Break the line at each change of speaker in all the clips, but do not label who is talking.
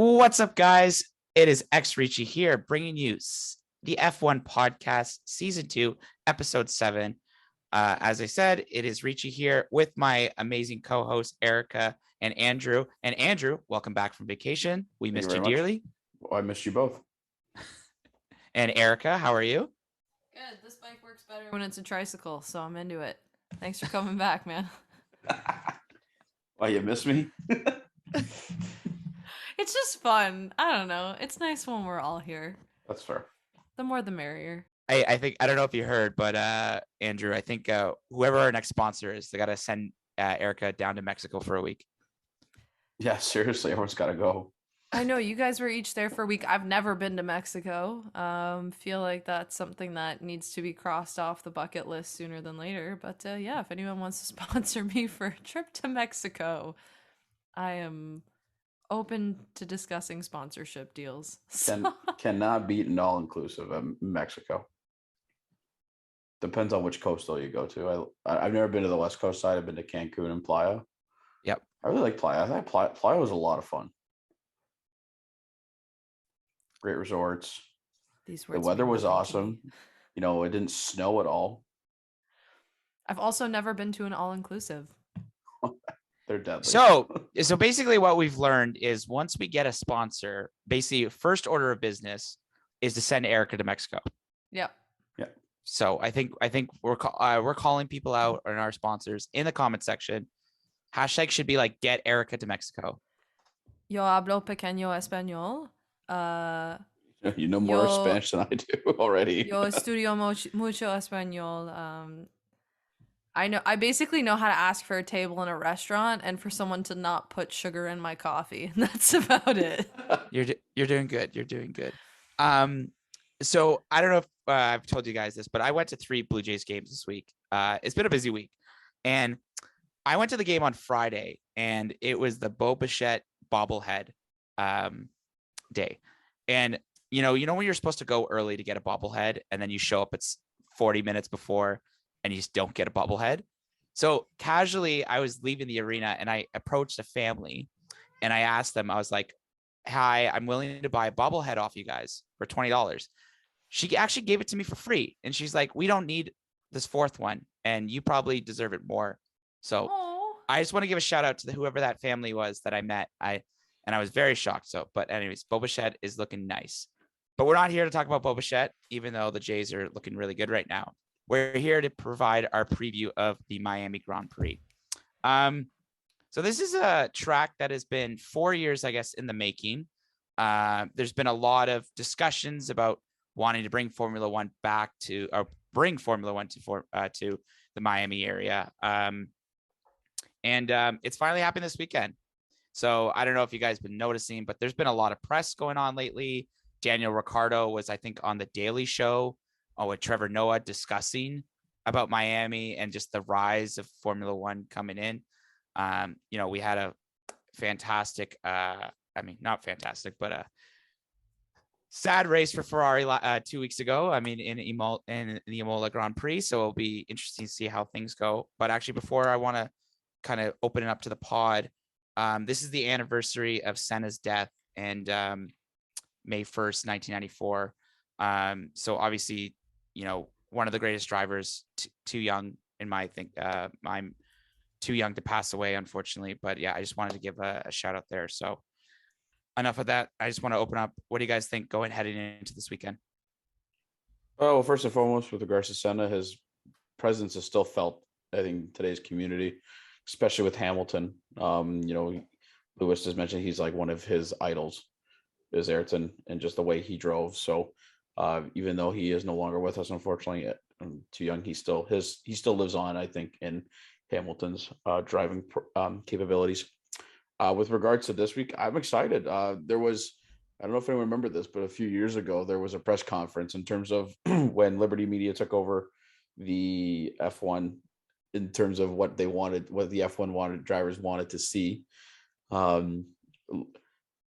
What's up, guys? It is Ricci here, bringing you the F1 podcast, season 2, episode 7. As I said, it is Ricci here with my amazing co-hosts Erica and Andrew. And Andrew, welcome back from vacation. We missed you dearly.
Well, I missed you both.
And Erica, how are you?
Good. This bike works better when it's a tricycle, so I'm into it. Thanks for coming back, man.
Why, you miss me?
It's just fun. I don't know. It's nice when we're all here.
That's fair.
The more the merrier.
I think, I don't know if you heard, but Andrew, I think whoever our next sponsor is, they got to send Erica down to Mexico for a week.
Yeah, seriously, everyone's got to go.
I know you guys were each there for a week. I've never been to Mexico. Feel like that's something that needs to be crossed off the bucket list sooner than later. But yeah, if anyone wants to sponsor me for a trip to Mexico, I am open to discussing sponsorship deals.
Cannot beat an all-inclusive in Mexico. Depends on which coastal you go to. I've never been to the West Coast side. I've been to Cancun and Playa.
Yep.
I really like Playa. I think Playa was a lot of fun. Great resorts. The weather was awesome. You know, it didn't snow at all.
I've also never been to an all-inclusive.
They're deadly.
So basically what we've learned is once we get a sponsor, basically first order of business is to send Erica to Mexico.
Yep.
Yeah.
So I think we're calling people out on our sponsors in the comment section. Hashtag should be like, get Erica to Mexico.
Yo hablo pequeño español.
You know more Spanish than I do already.
Yo estudio mucho español. I basically know how to ask for a table in a restaurant and for someone to not put sugar in my coffee. That's about it.
You're doing good. You're doing good. So I don't know if I've told you guys this, but I went to 3 Blue Jays games this week. It's been a busy week, and I went to the game on Friday, and it was the Bo Bichette bobblehead day. And you know when you're supposed to go early to get a bobblehead, and then you show up, it's 40 minutes before, and you just don't get a bobblehead. So casually, I was leaving the arena, and I approached a family, and I asked them, I was like, "Hi, I'm willing to buy a bobblehead off you guys for $20." She actually gave it to me for free, and she's like, "We don't need this 4th one, and you probably deserve it more." So I just want to give a shout out to whoever that family was that I met. I was very shocked. So, but anyways, Bo Bichette is looking nice. But we're not here to talk about Bo Bichette, even though the Jays are looking really good right now. We're here to provide our preview of the Miami Grand Prix. So this is a track that has been 4 years, I guess, in the making. There's been a lot of discussions about wanting to bring Formula One back to, or bring Formula One to the Miami area. And it's finally happened this weekend. So I don't know if you guys have been noticing, but there's been a lot of press going on lately. Daniel Ricciardo was, I think, on the Daily Show with Trevor Noah discussing about Miami and just the rise of Formula One coming in. You know, we had a fantastic, not fantastic, but a sad race for Ferrari 2 weeks ago. I mean, in the Imola Grand Prix. So it'll be interesting to see how things go. But actually, before I want to kind of open it up to the pod, this is the anniversary of Senna's death, and May 1st, 1994. So obviously, you know, one of the greatest drivers, too young in my think. I'm too young to pass away, unfortunately. But yeah, I just wanted to give a shout out there. So enough of that. I just want to open up. What do you guys think heading into this weekend?
Oh, well, first and foremost, with regards to Senna, his presence is still felt, I think, in today's community, especially with Hamilton. You know, Lewis just mentioned he's like one of his idols is Ayrton, and just the way he drove. So even though he is no longer with us, unfortunately, too young, he still lives on, I think, in Hamilton's driving capabilities. With regards to this week, I'm excited. There was, I don't know if anyone remembered this, but a few years ago, there was a press conference in terms of when Liberty Media took over the F1, in terms of what they wanted, what the F1 drivers wanted to see.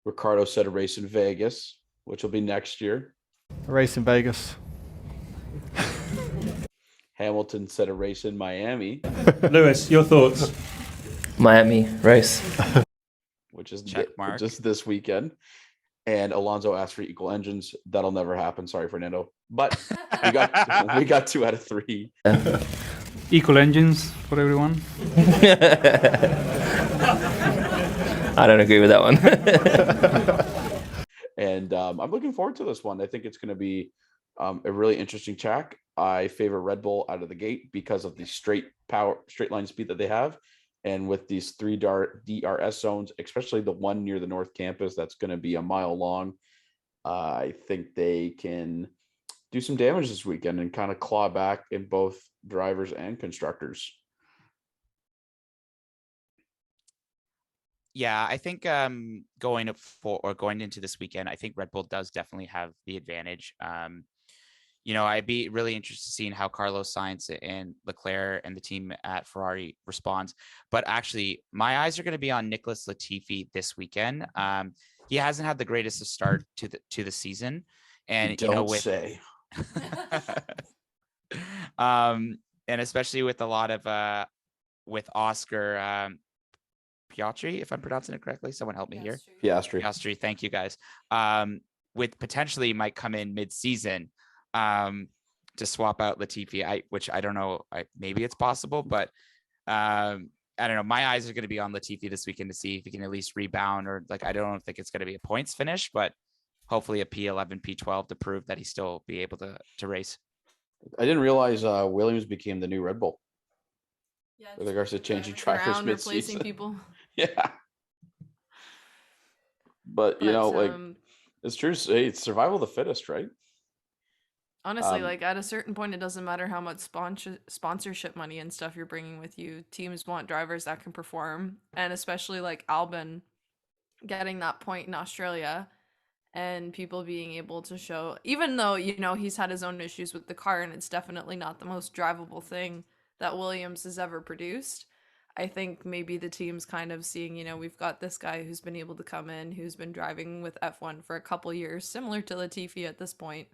Ricardo said a race in Vegas, which will be next year.
A race in Vegas.
Hamilton said a race in Miami.
Lewis, your thoughts?
Miami race.
Which which is
Check mark.
just this weekend. And Alonso asked for equal engines. That'll never happen. Sorry, Fernando. But we got 2 out of 3.
Equal engines for everyone.
I don't agree with that one.
And I'm looking forward to this one. I think it's going to be a really interesting track. I favor Red Bull out of the gate because of the straight line speed that they have. And with these 3 DRS zones, especially the one near the North Campus, that's going to be a mile long. I think they can do some damage this weekend and kind of claw back in both drivers and constructors.
Yeah, I think going into this weekend, I think Red Bull does definitely have the advantage. I'd be really interested in seeing how Carlos Sainz and Leclerc and the team at Ferrari responds. But actually, my eyes are going to be on Nicholas Latifi this weekend. He hasn't had the greatest start to the season, and
say.
And especially with a lot of with Oscar Piastri, if I'm pronouncing it correctly. Someone help me here. Piastri. Thank you, guys. With potentially might come in mid-season to swap out Latifi, which I don't know. Maybe it's possible, but I don't know. My eyes are going to be on Latifi this weekend to see if he can at least rebound, or I don't think it's going to be a points finish, but hopefully a P11, P12 to prove that he still be able to race.
I didn't realize Williams became the new Red Bull.
Yeah,
with regards to changing drivers
replacing
mid-season.
people.
Yeah. But it's true. It's survival of the fittest, right?
Honestly, at a certain point, it doesn't matter how much sponsorship money and stuff you're bringing with you. Teams want drivers that can perform, and especially Albon getting that point in Australia, and people being able to show, even though he's had his own issues with the car, and it's definitely not the most drivable thing that Williams has ever produced. I think maybe the team's kind of seeing, we've got this guy who's been able to come in, who's been driving with F1 for a couple years, similar to Latifi at this point,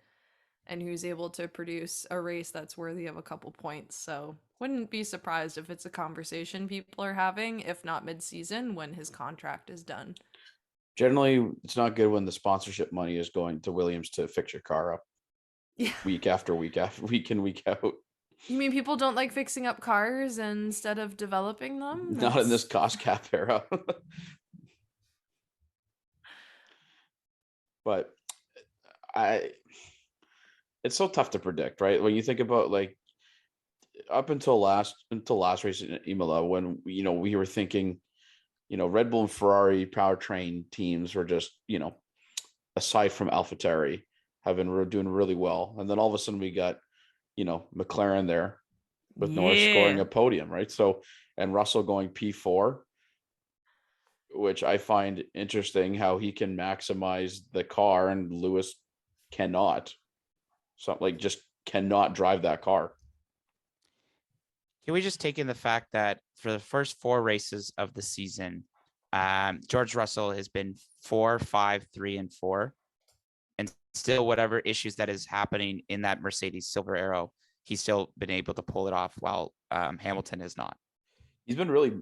and who's able to produce a race that's worthy of a couple points. So wouldn't be surprised if it's a conversation people are having, if not mid-season, when his contract is done.
Generally, it's not good when the sponsorship money is going to Williams to fix your car up week after week in, week out.
You mean people don't like fixing up cars instead of developing them?
Not in this cost cap era. But it's so tough to predict, right? When you think about up until last race in Imola, when we were thinking, Red Bull and Ferrari powertrain teams were just, aside from AlphaTauri, have been doing really well, and then all of a sudden we got McLaren there with Norris scoring a podium, right? So, and Russell going P4, which I find interesting how he can maximize the car and Lewis cannot. So just cannot drive that car.
Can we just take in the fact that for the first 4 races of the season, George Russell has been 4, 5, 3, and 4, and still whatever issues that is happening in that Mercedes Silver Arrow, he's still been able to pull it off, while Hamilton has not.
He's been really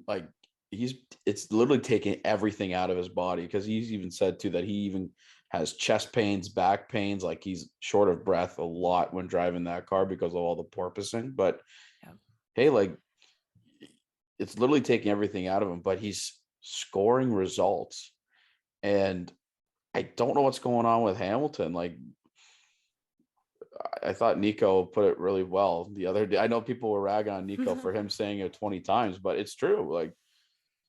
it's literally taking everything out of his body, because he's even said too that he even has chest pains, back pains, he's short of breath a lot when driving that car because of all the porpoising. But hey, it's literally taking everything out of him, but he's scoring results. And I don't know what's going on with Hamilton. I thought Nico put it really well the other day. I know people were ragging on Nico for him saying it 20 times, but it's true.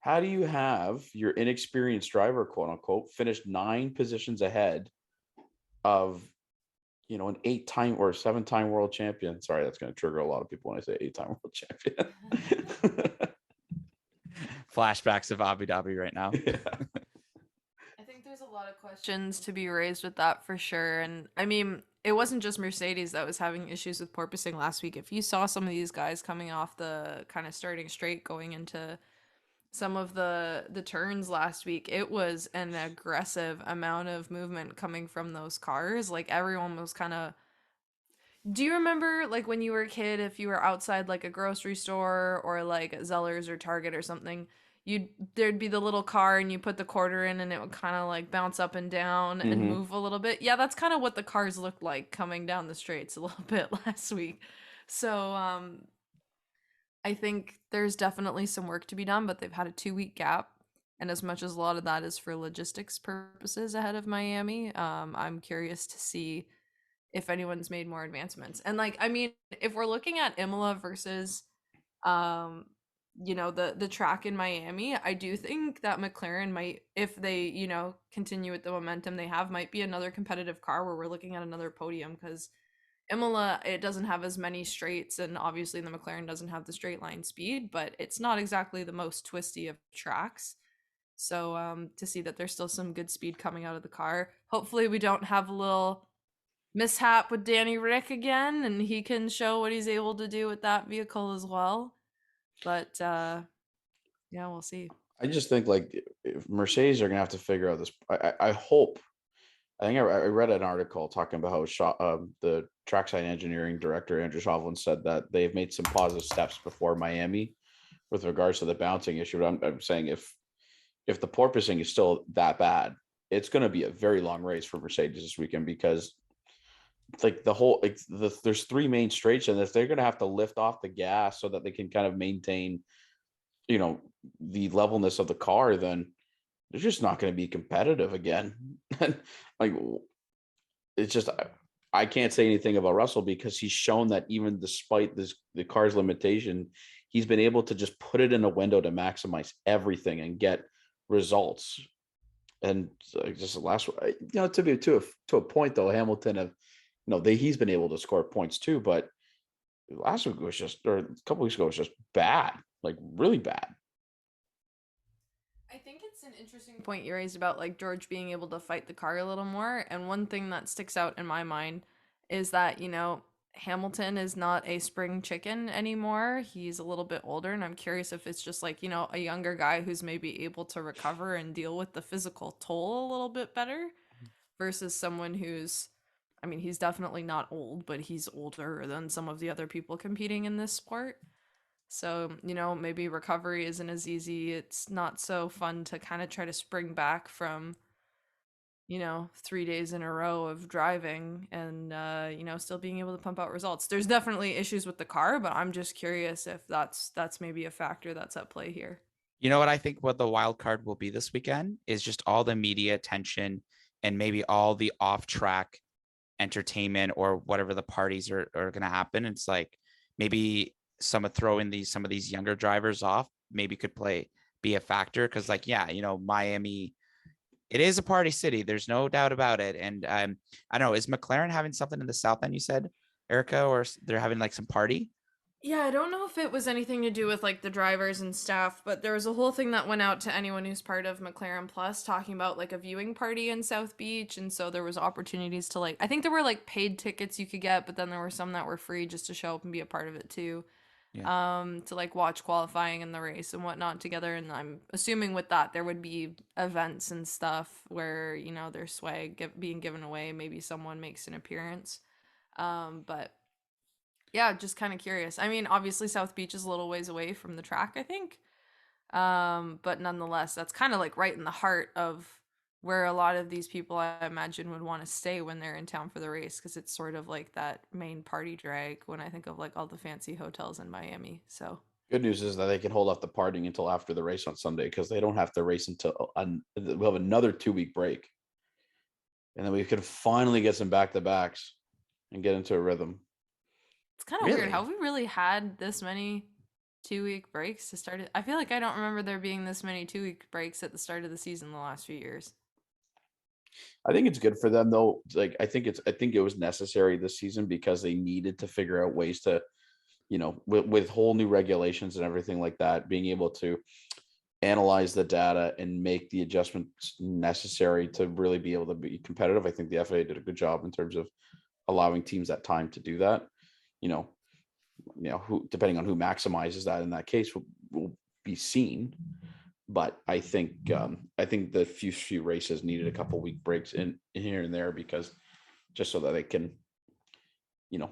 How do you have your inexperienced driver, quote unquote, finish 9 positions ahead of, an 8-time or 7-time world champion? Sorry, that's going to trigger a lot of people when I say 8-time world champion.
Flashbacks of Abu Dhabi right now.
Yeah.
I think there's a lot of questions to be raised with that for sure. And I mean, it wasn't just Mercedes that was having issues with porpoising last week. If you saw some of these guys coming off the kind of starting straight going into some of the turns last week, it was an aggressive amount of movement coming from those cars. Everyone was kind of... Do you remember when you were a kid, if you were outside a grocery store or Zellers or Target or something, there'd be the little car and you put the quarter in and it would kind of like bounce up and down and
Mhm.
move a little bit. Yeah, that's kind of what the cars looked like coming down the straights a little bit last week. So I think there's definitely some work to be done, but they've had a 2-week gap. And as much as a lot of that is for logistics purposes ahead of Miami, I'm curious to see if anyone's made more advancements. And like, I mean, if we're looking at Imola versus the track in Miami, I do think that McLaren might, if they continue with the momentum they have, might be another competitive car where we're looking at another podium, because Imola, it doesn't have as many straights, and obviously the McLaren doesn't have the straight line speed, but it's not exactly the most twisty of tracks. So to see that there's still some good speed coming out of the car. Hopefully we don't have a little mishap with Danny Rick again, and he can show what he's able to do with that vehicle as well. But yeah, we'll see.
I just think like if Mercedes are gonna have to figure out this. I hope. I think I read an article talking about how the trackside engineering director Andrew Shovlin said that they've made some positive steps before Miami with regards to the bouncing issue. But I'm saying if the porpoising is still that bad, it's going to be a very long race for Mercedes this weekend, because like there's 3 main straights, and if they're going to have to lift off the gas so that they can kind of maintain, the levelness of the car, then they're just not going to be competitive again. Like, it's just, I can't say anything about Russell, because he's shown that even despite the car's limitation, he's been able to just put it in a window to maximize everything and get results. And just the last, to a point though, Hamilton he's been able to score points too, but last week was just, or a couple weeks ago was just bad, like really bad.
I think it's an interesting point you raised about like George being able to fight the car a little more. And one thing that sticks out in my mind is that, Hamilton is not a spring chicken anymore. He's a little bit older, and I'm curious if it's just like, a younger guy who's maybe able to recover and deal with the physical toll a little bit better versus someone who's, I mean, he's definitely not old, but he's older than some of the other people competing in this sport. So, maybe recovery isn't as easy. It's not so fun to kind of try to spring back from, 3 days in a row of driving and, still being able to pump out results. There's definitely issues with the car, but I'm just curious if that's maybe a factor that's at play here.
You know what I think what the wild card will be this weekend is just all the media attention and maybe all the off-track entertainment or whatever the parties are going to happen. It's like maybe some of these younger drivers off maybe could be a factor, because like, Miami, it is a party city, there's no doubt about it. And I don't know, is McLaren having something in the south end, you said, Erica, or they're having like some party?
Yeah, I don't know if it was anything to do with like the drivers and staff, but there was a whole thing that went out to anyone who's part of McLaren Plus talking about like a viewing party in South Beach. And so there was opportunities to I think there were like paid tickets you could get, but then there were some that were free just to show up and be a part of it too. Yeah. To like watch qualifying and the race and whatnot together. And I'm assuming with that there would be events and stuff where, there's swag being given away. Maybe someone makes an appearance. But yeah, just kind of curious. I mean, obviously South Beach is a little ways away from the track, I think. But nonetheless, that's kind of like right in the heart of where a lot of these people, I imagine, would want to stay when they're in town for the race, because it's sort of like that main party drag when I think of like all the fancy hotels in Miami. So
Good news is that they can hold off the partying until after the race on Sunday, because they don't have to race until we'll have another 2-week break. And then we can finally get some back-to-backs and get into a rhythm.
it's kind of weird. Have we really had this many 2-week breaks to start it? I feel like I don't remember there being this many 2-week breaks at the start of the season the last few years.
I think it's good for them though. Like I think it was necessary this season, because they needed to figure out ways to, with whole new regulations and everything like that, being able to analyze the data and make the adjustments necessary to really be able to be competitive. I think the FAA did a good job in terms of allowing teams that time to do that. Who, depending on who maximizes that in that case, will be seen. But I think the few races needed a couple week breaks in here and there, because just so that they can,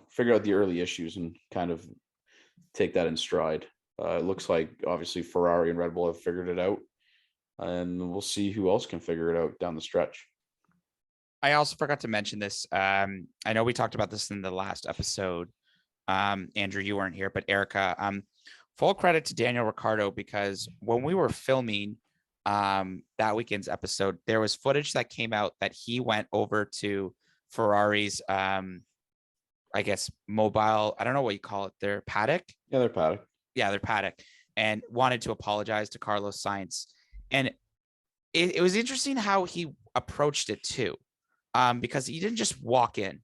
figure out the early issues and kind of take that in stride. It looks like obviously Ferrari and Red Bull have figured it out, and we'll see who else can figure it out down the stretch.
I also forgot to mention this. I know we talked about this in the last episode. Andrew, you weren't here, but Erica, full credit to Daniel Ricciardo, because when we were filming that weekend's episode, there was footage that came out that he went over to Ferrari's, I guess, mobile, I don't know what you call it, their paddock.
Yeah, they're paddock.
Yeah, their paddock, and wanted to apologize to Carlos Sainz. And it was interesting how he approached it too, because he didn't just walk in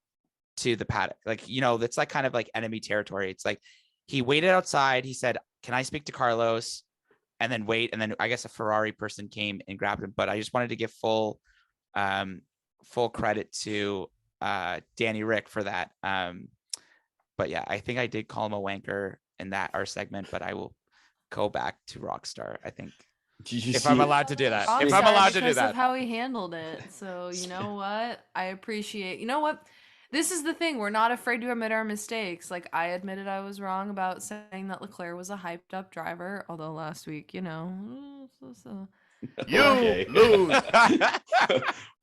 to the paddock. Like, that's like kind of like enemy territory. It's like he waited outside. He said, "Can I speak to Carlos?" And then wait. And then I guess a Ferrari person came and grabbed him. But I just wanted to give full credit to Danny Rick for that. But yeah, I think I did call him a wanker in our segment, but I will go back to Rockstar, I think. If I'm allowed to do that. If I'm allowed to do
because
that.
of how he handled it. So you know what? I appreciate. You know what? This is the thing. We're not afraid to admit our mistakes. Like, I admitted I was wrong about saying that Leclerc was a hyped up driver. Although last week,
Okay.
lose.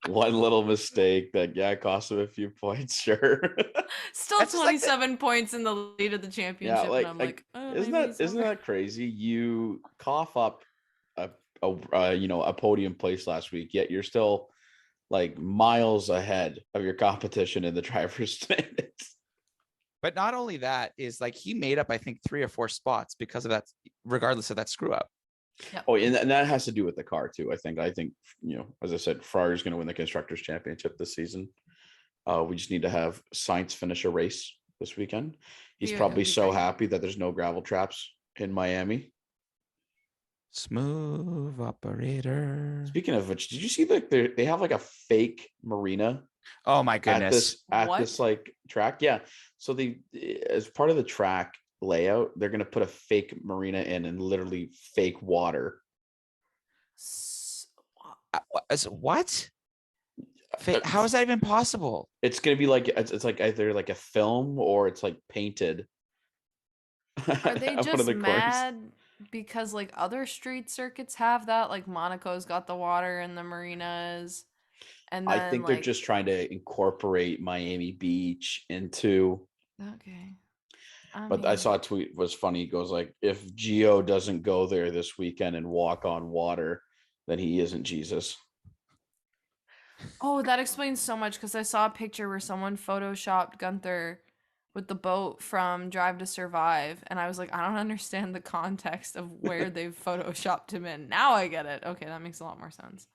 One little mistake that cost him a few points, sure.
Still
That's just like
27 points in the lead of the championship.
Yeah,
And I'm like,
isn't that crazy? You cough up a podium place last week, yet you're still like miles ahead of your competition in the driver's standings.
But not only that, is like he made up, I think, 3 or 4 spots because of that, regardless of that screw up.
Yep.
Oh, and that has to do with the car too. I think, as I said, Ferrari's going to win the Constructors' Championship this season. We just need to have Sainz finish a race this weekend. He's
Yeah,
probably
it'd be
so
great.
happy that there's no gravel traps in Miami.
Smooth operator.
Speaking of which, did you see that they have like a fake marina
Oh my
at
goodness.
this like track? Yeah. So they, as part of the track layout, they're going to put a fake marina in and literally fake water.
What? How is that even possible?
It's going to be like it's like either like a film or it's like painted.
Are they
at one of
just
the corners.
mad because like other street circuits have that? Like Monaco's got the water in the marinas. And then,
I think they're just trying to incorporate Miami Beach into.
Okay.
But I saw a tweet was funny. It goes like, if Gio doesn't go there this weekend and walk on water, then he isn't Jesus.
Oh, that explains so much, because I saw a picture where someone photoshopped Gunther with the boat from Drive to Survive, and I was like, I don't understand the context of where they've photoshopped him in. Now I get it. Okay, that makes a lot more sense.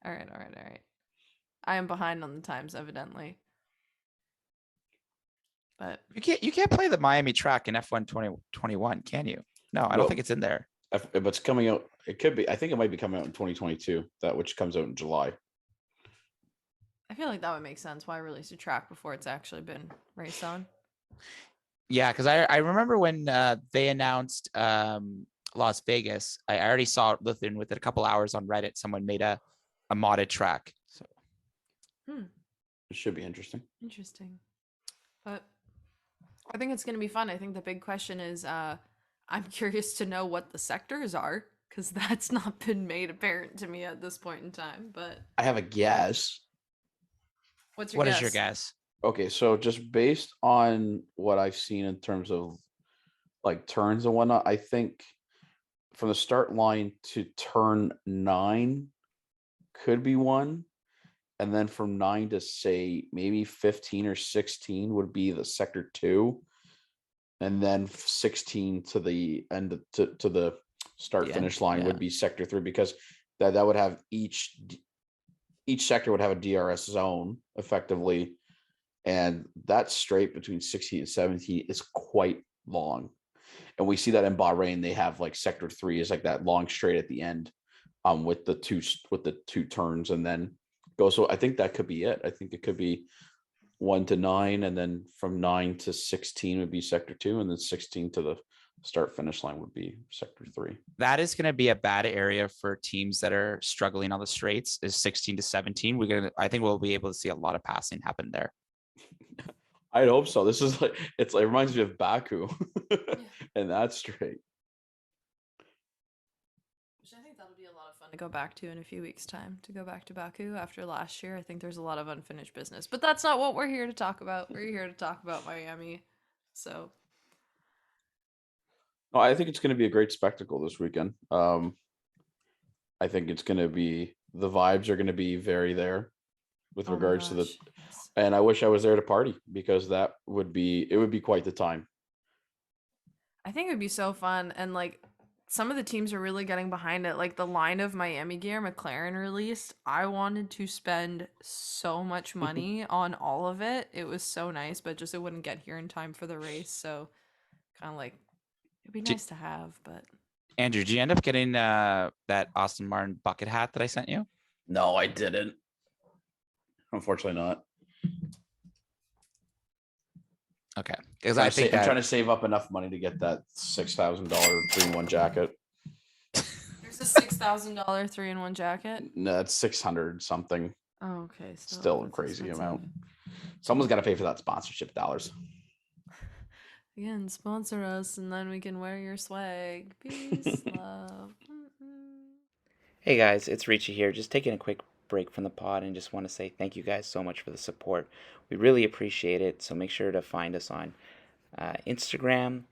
All right. I am behind on the times, evidently. But
You
can't play the Miami track in F1 2021, can you? No, I don't think it's in there.
If it's coming out, it could be. I think it might be coming out in 2022. Which comes out in July.
I feel like that would make sense. Why release a track before it's actually been raced on?
Yeah, because I remember when they announced Las Vegas, I already saw it within a couple hours on Reddit. Someone made a modded track. So
It should be interesting.
Interesting. But I think it's going to be fun. I think the big question is, I'm curious to know what the sectors are, because that's not been made apparent to me at this point in time. But
I have a guess.
what's your
what
guess?
is your guess?
Okay, so just based on what I've seen in terms of like turns and whatnot, I think from the start line to turn 9 could be one. And then from 9 to say maybe 15 or 16 would be the sector 2. And then 16 to the end to the start finish line would be sector 3, because that would have each sector would have a DRS zone effectively. And that straight between 16 and 17 is quite long. And we see that in Bahrain, they have like sector 3 is like that long straight at the end with the two turns, and then go. So I think that could be it. I think it could be 1 to 9, and then from 9 to 16 would be sector 2, and then 16 to the start finish line would be sector 3.
That is going to be a bad area for teams that are struggling on the straights, is 16 to 17. I think we'll be able to see a lot of passing happen there.
I'd hope so. This is like, it reminds me of Baku and that's straight.
want to go back to in a few weeks' time, to go back to Baku after last year. I think there's a lot of unfinished business, but that's not what we're here to talk about. We're here to talk about Miami. So
No, I think it's going to be a great spectacle this weekend. I think it's going to be, the vibes are going to be very there with
oh my
regards to the,
gosh, yes.
and I wish I was there to party, because it would be quite the time.
I think it would be so fun, and like some of the teams are really getting behind it. Like the line of Miami gear McLaren released, I wanted to spend so much money on all of it. It was so nice, but just it wouldn't get here in time for the race. So kind of like it'd be nice to have, but
Andrew, did you end up getting that Aston Martin bucket hat that I sent you?
No, I didn't. Unfortunately not.
Okay. Because I think
I'm trying to save up enough money to get that $6,000 3-in-1 jacket.
there's a $6,000 3-in-1 jacket.
No, that's 600 something.
Oh, okay.
Still a
that's
crazy
expensive.
amount. Someone's got to pay for that sponsorship dollars.
Again, sponsor us, and then we can wear your swag. Peace, love.
Hey guys, it's Ricci here, just taking a quick break from the pod and just want to say thank you guys so much for the support. We really appreciate it, so make sure to find us on Instagram,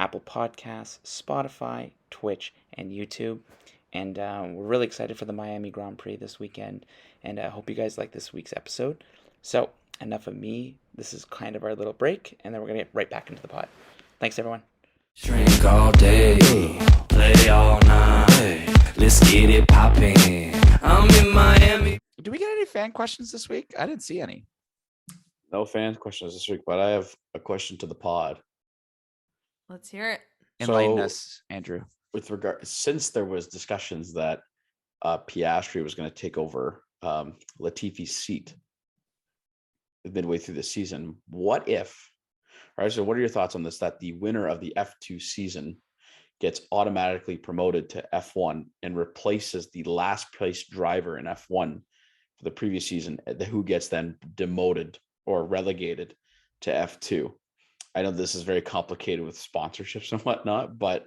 Apple Podcasts, Spotify, Twitch, and YouTube. And we're really excited for the Miami Grand Prix this weekend, and I hope you guys like this week's episode. So, enough of me. This is kind of our little break, and then we're going to get right back into the pod. Thanks, everyone.
Drink all day, play all night. Let's get it poppin'. I'm in Miami.
Do we get any fan questions this week? I didn't see any.
No fan questions this week, but I have a question to the pod.
Let's hear it.
Enlighten
So-
us, Andrew.
With regard, since there was discussions that Piastri was going to take over Latifi's seat midway through the season, what if? All right, so what are your thoughts on this? That the winner of the F2 season gets automatically promoted to F1 and replaces the last place driver in F1 for the previous season, who gets then demoted or relegated to F2. I know this is very complicated with sponsorships and whatnot, but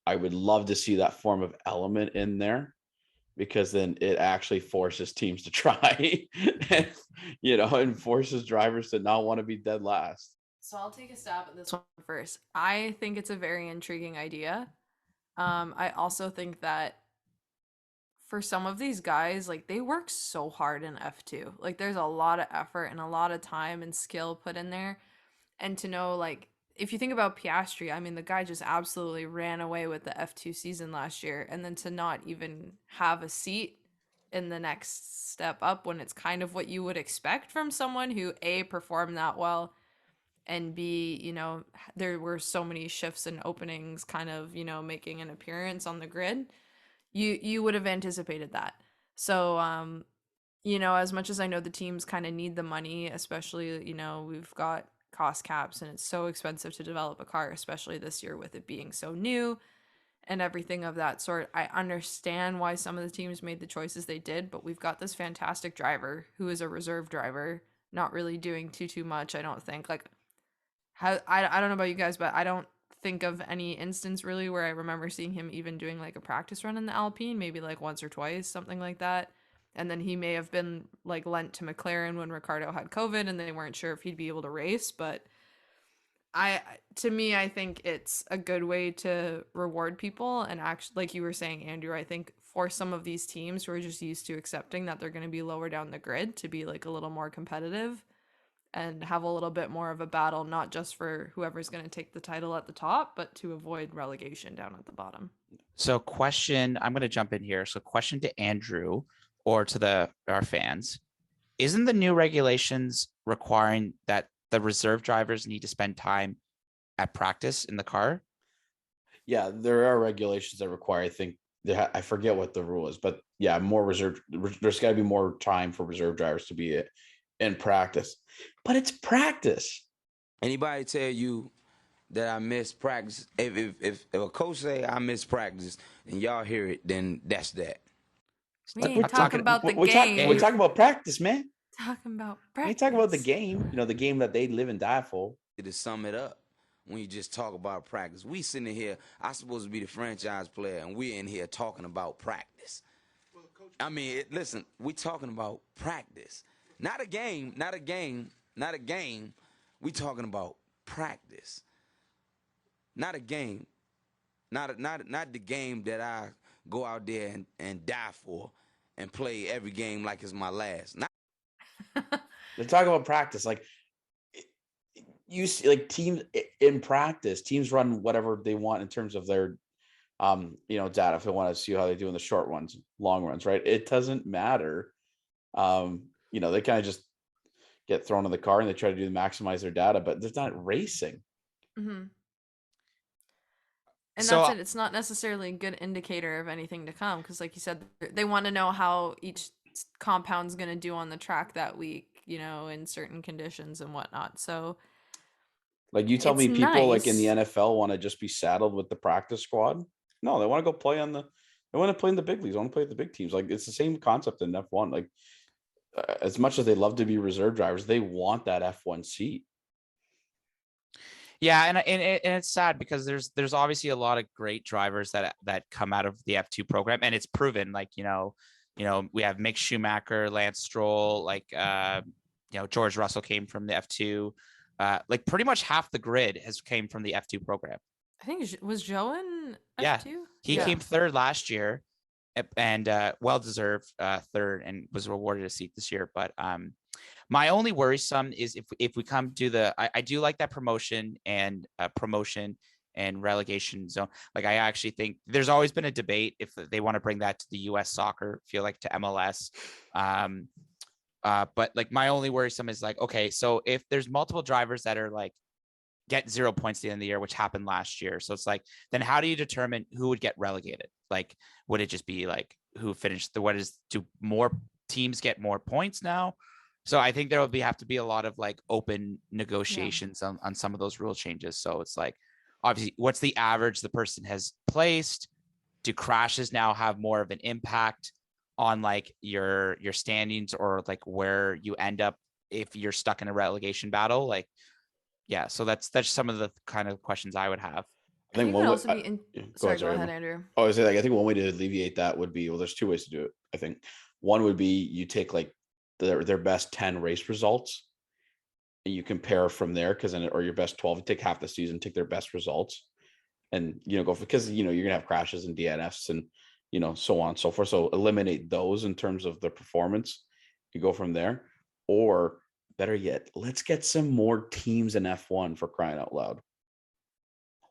I would love to see that form of element in there, because then it actually forces teams to try and, and forces drivers to not want to be dead last.
So I'll take a stab at this one first. I think it's a very intriguing idea. I also think that for some of these guys, like they work so hard in F2. Like there's a lot of effort and a lot of time and skill put in there. And to know, like, if you think about Piastri, I mean, the guy just absolutely ran away with the F2 season last year. And then to not even have a seat in the next step up when it's kind of what you would expect from someone who A, performed that well, and B, there were so many shifts and openings kind of, making an appearance on the grid. You would have anticipated that. So, as much as I know the teams kind of need the money, especially, we've got cost caps and it's so expensive to develop a car, especially this year with it being so new and everything of that sort. I understand why some of the teams made the choices they did, but we've got this fantastic driver who is a reserve driver, not really doing too much, I don't think. Like, I don't know about you guys, but I don't think of any instance really where I remember seeing him even doing like a practice run in the Alpine, maybe like once or twice, something like that. And then he may have been like lent to McLaren when Ricardo had COVID and they weren't sure if he'd be able to race. But I think it's a good way to reward people. And actually, like you were saying, Andrew, I think for some of these teams who are just used to accepting that they're going to be lower down the grid, to be like a little more competitive and have a little bit more of a battle, not just for whoever's going to take the title at the top, but to avoid relegation down at the bottom.
So question, I'm going to jump in here. So question to Andrew or to our fans. Isn't the new regulations requiring that the reserve drivers need to spend time at practice in the car?
Yeah, there are regulations that require, I think, I forget what the rule is, but yeah, more reserve. There's got to be more time for reserve drivers to be in practice. But it's practice.
Anybody tell you that I miss practice? If a coach say I miss practice and y'all hear it, then that's that.
We ain't talking about the game.
We're talking about practice, man.
Talking about
We
practice.
ain't talking about the game. The game that they live and die for.
To sum it up, when you just talk about practice, we sitting here, I'm supposed to be the franchise player, and we're in here talking about practice. I mean, listen, we talking about practice, not a game, not a game, not a game. We talking about practice, not a game, not the game that I go out there and die for and play every game like it's my last. Not
They're talking about practice. Like you see, like teams in practice, teams run whatever they want in terms of their data if they want to see how they do in the short ones, long runs, right? It doesn't matter. They kind of just get thrown in the car and they try to maximize their data, but they're not racing.
Mm-hmm. And
So-
that's it. It's not necessarily a good indicator of anything to come because, like you said, they want to know how each compound's going to do on the track that week, in certain conditions and whatnot. So,
Like you tell
It's
me people like in the
nice.
NFL want to just be saddled with the practice squad. No, they want to go play they want to play in the big leagues. They want to play with the big teams. Like it's the same concept in F1. Like as much as they love to be reserve drivers, they want that F1 seat.
Yeah, and it's sad because there's obviously a lot of great drivers that come out of the F2 program, and it's proven. Like we have Mick Schumacher, Lance Stroll, like George Russell came from the F2. Like pretty much half the grid came from the F2 program.
I think was Joe in
Yeah.
F2?
He came third last year, and well deserved third, and was awarded a seat this year. But my only worrisome is if we come to I do like that promotion and relegation zone. Like I actually think there's always been a debate if they want to bring that to the U.S. soccer, feel like to MLS. But like my only worrisome is like, okay, so if there's multiple drivers that are like get 0 points at the end of the year, which happened last year, so it's like, then how do you determine who would get relegated? Like, would it just be like who finished do more teams get more points now? So I think there will have to be a lot of like open negotiations on some of those rule changes. So it's like, obviously, what's the average the person has placed? Do crashes now have more of an impact on like your standings or like where you end up if you're stuck in a relegation battle? Like, yeah, so that's some of the kind of questions I would have.
I think
it
one
could
way,
also be Sorry, go ahead,
Emma.
Andrew.
Oh, I think one way to alleviate that would be, well, there's two ways to do it. I think one would be you take like their best 10 race results and you compare from there, or your best 12, you take half the season, take their best results and go for, because you're gonna have crashes and DNFs and so on and so forth. So eliminate those in terms of the performance. You go from there, or better yet, let's get some more teams in F1 for crying out loud.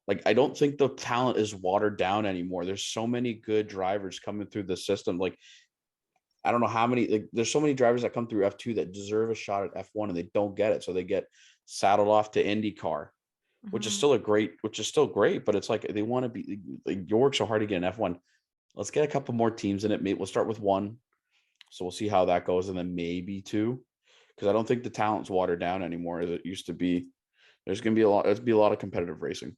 Like, I don't think the talent is watered down anymore. There's so many good drivers coming through the system. Like, I don't know how many, like, there's so many drivers that come through F2 that deserve a shot at F1 and they don't get it. So they get saddled off to IndyCar, which is still great, but it's like, they want to be, like, you work so hard to get an F1. Let's get a couple more teams in it. Maybe we'll start with one. So we'll see how that goes. And then maybe two, because I don't think the talent's watered down anymore as it used to be. There's going to be a lot of competitive racing.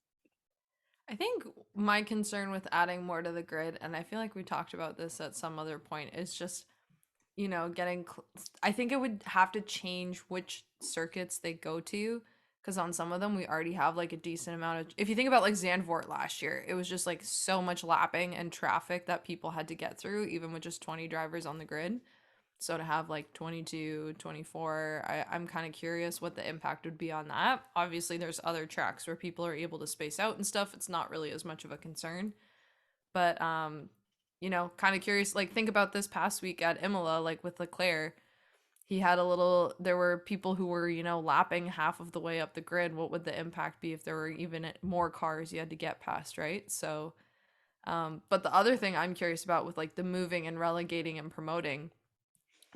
I think my concern with adding more to the grid, and I feel like we talked about this at some other point, is just, I think it would have to change which circuits they go to, because on some of them we already have like a decent amount of, if you think about like Zandvoort last year, it was just like so much lapping and traffic that people had to get through, even with just 20 drivers on the grid. So to have like 22, 24, I'm kind of curious what the impact would be on that. Obviously, there's other tracks where people are able to space out and stuff. It's not really as much of a concern. But, kind of curious, like think about this past week at Imola, like with Leclerc. There were people who were, lapping half of the way up the grid. What would the impact be if there were even more cars you had to get past, right? So, but the other thing I'm curious about with like the moving and relegating and promoting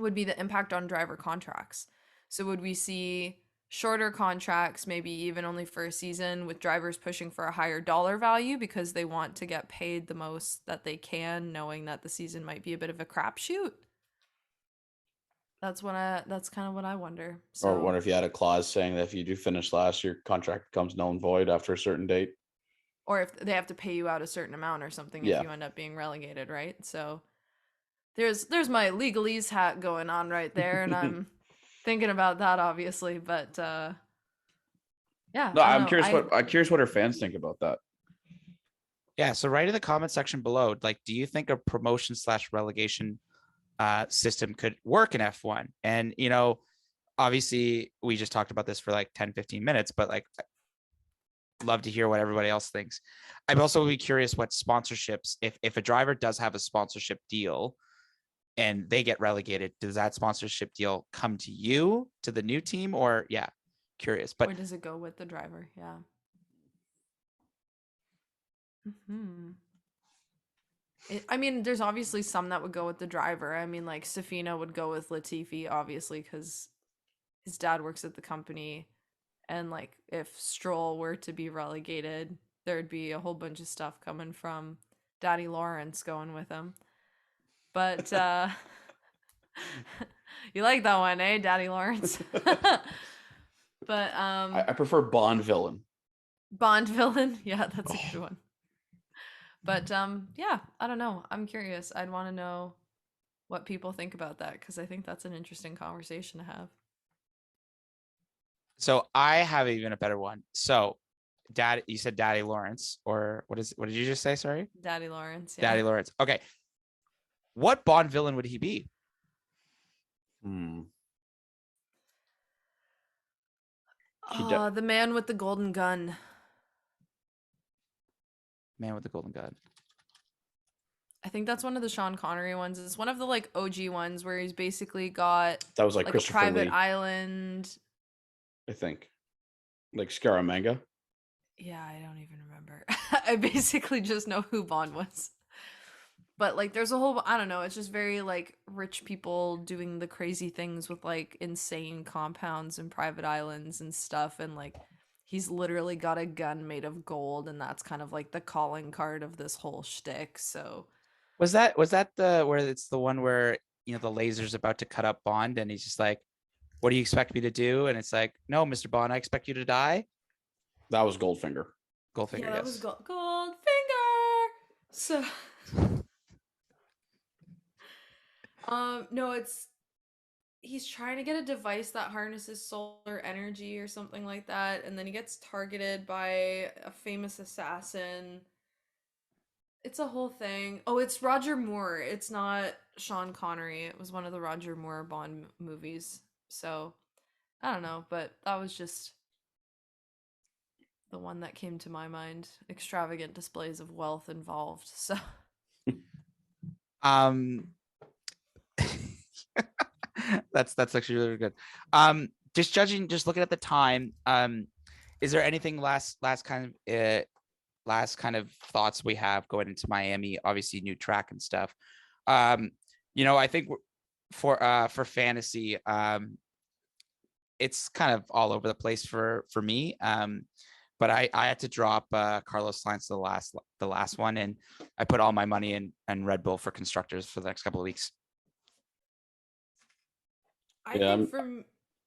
would be the impact on driver contracts. So would we see shorter contracts, maybe even only for a season, with drivers pushing for a higher dollar value because they want to get paid the most that they can, knowing that the season might be a bit of a crapshoot? That's kind of what I wonder. So,
Or wonder if you had a clause saying that if you do finish last, your contract becomes null and void after a certain date.
Or if they have to pay you out a certain amount or something if you end up being relegated, right? So there's my legalese hat going on right there, and I'm thinking about that, obviously. But yeah.
No, I'm curious what our fans think about that.
Yeah, so write in the comment section below, like, do you think a promotion / relegation system could work in F1. And, you know, obviously we just talked about this for like 10, 15 minutes, but like, love to hear what everybody else thinks. I'd also be curious what sponsorships, if a driver does have a sponsorship deal and they get relegated, does that sponsorship deal come to you, to the new team, or curious. But
or does it go with the driver? Yeah. I mean, there's obviously some that would go with the driver. I mean, like Safina would go with Latifi, obviously, because his dad works at the company. And like if Stroll were to be relegated, there'd be a whole bunch of stuff coming from Daddy Lawrence going with him. But you like that one, eh, Daddy Lawrence? But
I prefer Bond villain.
Bond villain, yeah, that's a good one. But yeah, I don't know. I'm curious. I'd want to know what people think about that because I think that's an interesting conversation to have.
so I have even a better one. So you said Daddy Lawrence, or what did you just say? Sorry.
Daddy Lawrence. Yeah.
Daddy Lawrence. Okay. What Bond villain would he be?
The man with the golden gun.
Man with the golden gun.
I think that's one of the Sean Connery ones. It's one of the like OG ones where he's basically got
That was like
a
Christopher
private
Lee,
island.
I think. Like Scaramanga.
Yeah, I don't even remember. I basically just know who Bond was. But like there's a whole, I don't know, it's just very like rich people doing the crazy things with like insane compounds and private islands and stuff, and like he's literally got a gun made of gold, and that's kind of like the calling card of this whole shtick. So
Was that the where it's the one where, you know, the laser's about to cut up Bond and he's just like, what do you expect me to do? And it's like, no, Mr. Bond, I expect you to die.
That was Goldfinger.
Goldfinger,
yeah, that
yes.
was Goldfinger. So no, he's trying to get a device that harnesses solar energy or something like that, and then he gets targeted by a famous assassin. It's a whole thing. Oh, it's Roger Moore. It's not Sean Connery. It was one of the Roger Moore Bond movies. So, I don't know, but that was just the one that came to my mind. Extravagant displays of wealth involved. So,
that's actually really good. Just looking at the time, is there anything last kind of thoughts we have going into Miami? Obviously new track and stuff. You know, I think for fantasy, it's kind of all over the place for me. But I had to drop Carlos Sainz the last one, and I put all my money in Red Bull for constructors for the next couple of weeks.
I
Yeah,
think from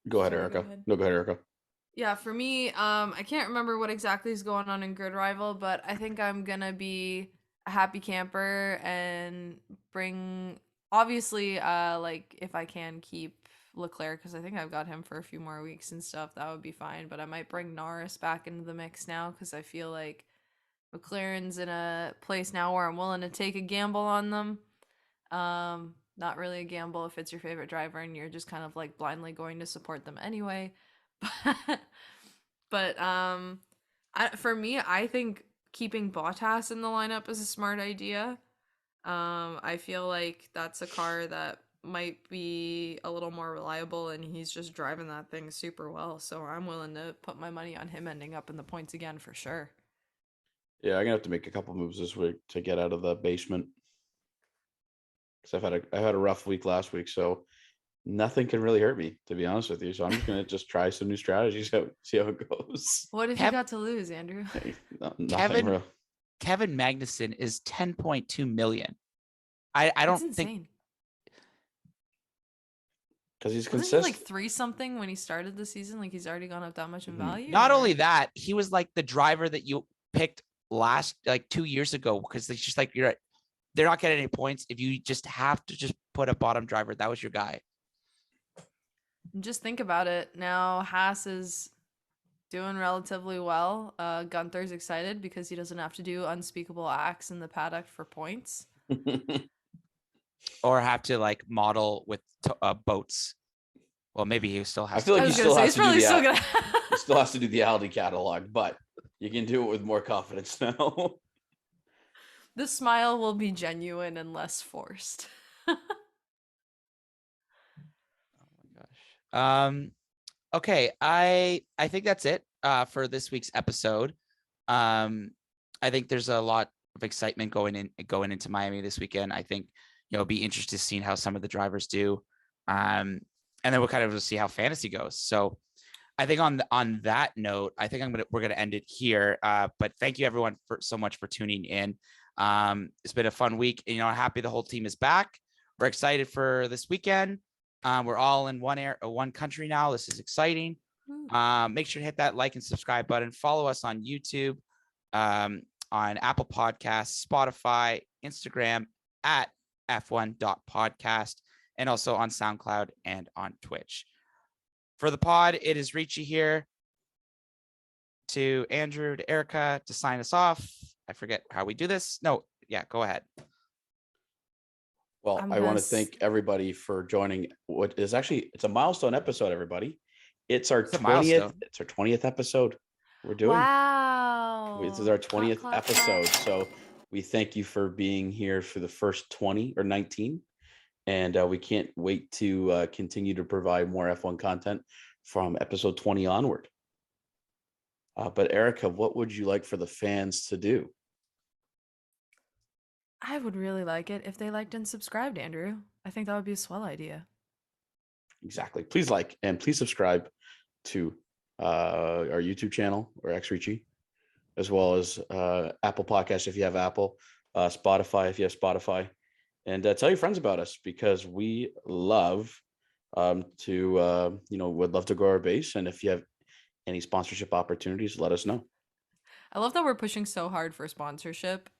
Go ahead,
Sorry,
Erica.
go ahead.
No, go ahead, Erica.
Yeah, for me, I can't remember what exactly is going on in Grid Rival, but I think I'm gonna be a happy camper and bring, obviously, like if I can keep Leclerc, because I think I've got him for a few more weeks and stuff, that would be fine. But I might bring Norris back into the mix now because I feel like McLaren's in a place now where I'm willing to take a gamble on them. Not really a gamble if it's your favorite driver and you're just kind of like blindly going to support them anyway. But for me, I think keeping Bottas in the lineup is a smart idea. I feel like that's a car that might be a little more reliable, and he's just driving that thing super well. So I'm willing to put my money on him ending up in the points again for sure.
Yeah, I'm gonna have to make a couple moves this week to get out of the basement. Because I had a rough week last week, so nothing can really hurt me, to be honest with you. So I'm just gonna just try some new strategies out, see how it goes.
What have you got to lose, Andrew?
Hey, nothing real.
Kevin Magnussen is 10.2 million. I don't
That's
think
insane.
Because he's
Wasn't he
consistent.
like 3 something when he started the season? Like he's already gone up that much in value?
Not
or-
only that, he was like the driver that you picked last, like 2 years ago, because it's just like they're not getting any points if you just have to just put a bottom driver. That was your guy.
Just think about it. Now Haas is doing relatively well. Gunther's excited because he doesn't have to do unspeakable acts in the paddock for points.
or have to like model with boats. Well, maybe he still has.
I feel like
I
he
was gonna
still
say he's
has to do
probably
the
still gonna.
he still has to do the Aldi catalog, but you can do it with more confidence now.
The smile will be genuine and less forced.
Okay, I think that's it for this week's episode. I think there's a lot of excitement going into Miami this weekend. I think it'll be interested to see how some of the drivers do, and then we'll kind of see how fantasy goes. So I think on that note, I think we're gonna end it here. But thank you everyone so much for tuning in. It's been a fun week. And, happy the whole team is back. We're excited for this weekend. We're all in one country now. This is exciting. Make sure to hit that like and subscribe button. Follow us on YouTube, on Apple Podcasts, Spotify, Instagram at f1.podcast, and also on SoundCloud and on Twitch. For the pod, it is Ricci here. To Andrew, to Erica, to sign us off. I forget how we do this. No, yeah, go ahead.
Well,
I'm
I want
gonna
to thank everybody for joining. What is actually it's a milestone episode, everybody. It's our
It's a
20th.
milestone.
It's our 20th episode. We're doing.
Wow.
This is our
Clap,
20th
clap,
episode.
clap.
So we thank you for being here for the first 20 or 19. And we can't wait to continue to provide more F1 content from episode 20 onward. But Erica, what would you like for the fans to do?
I would really like it if they liked and subscribed, Andrew. I think that would be a swell idea.
Exactly. Please like and please subscribe to our YouTube channel or Ricci, as well as Apple Podcasts if you have Apple, Spotify if you have Spotify, and tell your friends about us because we love would love to grow our base. And if you have any sponsorship opportunities, let us know.
I love that we're pushing so hard for sponsorship.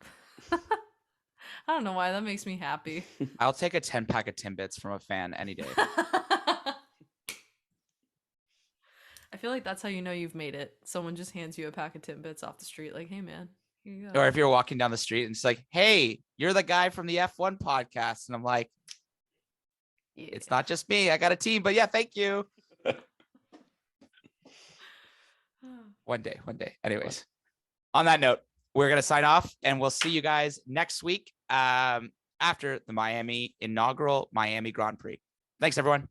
I don't know why, that makes me happy.
I'll take a 10-pack of Timbits from a fan any day.
I feel like that's how you know you've made it. Someone just hands you a pack of Timbits off the street, like, hey man, here you go.
Or if you're walking down the street and it's like, hey, you're the guy from the F1 podcast. And I'm like,
Yeah.
it's not just me. I got a team, but yeah, thank you. One day. Anyways, on that note, we're going to sign off and we'll see you guys next week after the inaugural Miami Grand Prix. Thanks, everyone.